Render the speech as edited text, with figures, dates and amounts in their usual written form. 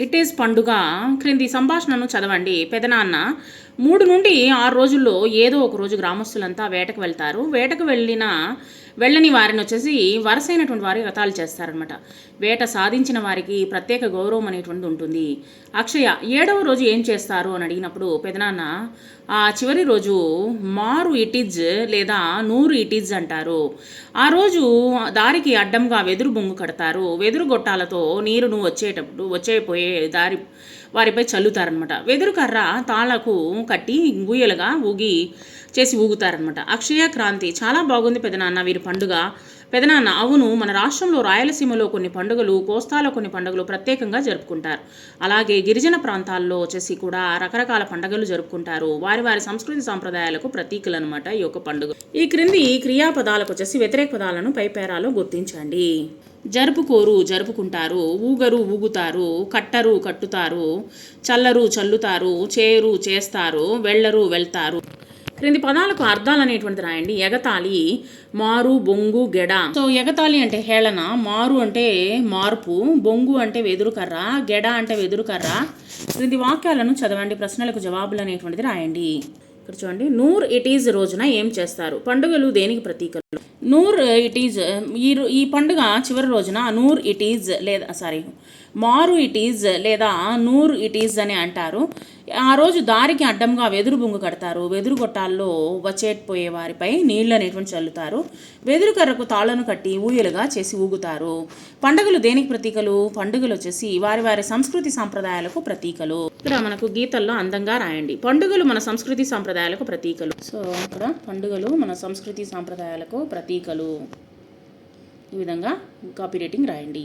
It is పండుగ క్రింది సంభాషణను చదవండి. పెదనాన్న 3 నుండి 6 రోజుల్లో ఏదో ఒక రోజు గ్రామస్తులంతా వేటకు వెళ్తారు. వేటకు వెళ్ళని వారిని వచ్చేసి వరుసైనటువంటి వారి వ్రతాలు చేస్తారనమాట. వేట సాధించిన వారికి ప్రత్యేక గౌరవం అనేటువంటిది ఉంటుంది. అక్షయ 7వ రోజు ఏం చేస్తారు అని అడిగినప్పుడు పెదనాన్న ఆ చివరి రోజు మారు ఇటిజ్ లేదా నూరు ఇటిజ్ అంటారు. ఆ రోజు దారికి అడ్డంగా వెదురు బొంగు కడతారు. వెదురు గొట్టాలతో నీరును వచ్చేపోయే దారి వారిపై చల్లుతారనమాట. వెదురు కర్ర తాళ్లకు కట్టి ఊయలుగా ఊగుతారనమాట. అక్షయ క్రాంతి చాలా బాగుంది పెదనాన్న వీరి పండుగ. పెదనాన్న అవును, మన రాష్ట్రంలో రాయలసీమలో కొన్ని పండుగలు, కోస్తాలో కొన్ని పండుగలు ప్రత్యేకంగా జరుపుకుంటారు. అలాగే గిరిజన ప్రాంతాల్లో వచ్చేసి కూడా రకరకాల పండుగలు జరుపుకుంటారు. వారి వారి సంస్కృతి సాంప్రదాయాలకు ప్రతీకలు అనమాట ఈ యొక్క పండుగ. ఈ క్రింది క్రియాపదాలకు వచ్చేసి వ్యతిరేక పదాలను పై పేరాలో గుర్తించండి. జరుపుకోరు జరుపుకుంటారు, ఊగరు ఊగుతారు, కట్టరు కట్టుతారు, చల్లరు చల్లుతారు, చేరు చేస్తారు, వెళ్ళరు వెళ్తారు. క్రింది పదాలకు అర్థాలు అనేటువంటిది రాయండి. ఎగతాళి, మారు, బొంగు, గెడ. సో ఎగతాళి అంటే హేళన, మారు అంటే మార్పు, బొంగు అంటే వెదురుకర్ర, గెడ అంటే వెదురుకర్ర. క్రింది వాక్యాలను చదవండి, ప్రశ్నలకు జవాబులు అనేటువంటిది రాయండి. ఇక్కడ చూడండి, నూర్ ఇట్ ఈజ్ రోజున ఏం చేస్తారు? పండుగలు దేనికి ప్రతీకలు? నూర్ ఇట్ ఈజ్ ఈ పండుగ చివరి రోజున నూర్ ఇట్ ఈజ్ మారు ఇట్ ఈజ్ లేదా నూర్ ఇట్ ఈజ్ అని అంటారు. ఆ రోజు దారికి అడ్డంగా వెదురు బొంగు కడతారు. వెదురు గొట్టాల్లో వచ్చేపోయే వారిపై నీళ్ళు అనేటువంటి చల్లుతారు. వెదురు కర్రకు తాళ్లను కట్టి ఊయలుగా చేసి ఊగుతారు. పండుగలు దేనికి ప్రతీకలు? పండుగలు వచ్చేసి వారి వారి సంస్కృతి సాంప్రదాయాలకు ప్రతీకలు. ఇక్కడ మనకు గీతల్లో అందంగా రాయండి. పండుగలు మన సంస్కృతి సాంప్రదాయాలకు ప్రతీకలు. సో ఇక్కడ పండుగలు మన సంస్కృతి సాంప్రదాయాలకు ప్రతీకలు. ఈ విధంగా కాపీ రైటింగ్ రాయండి.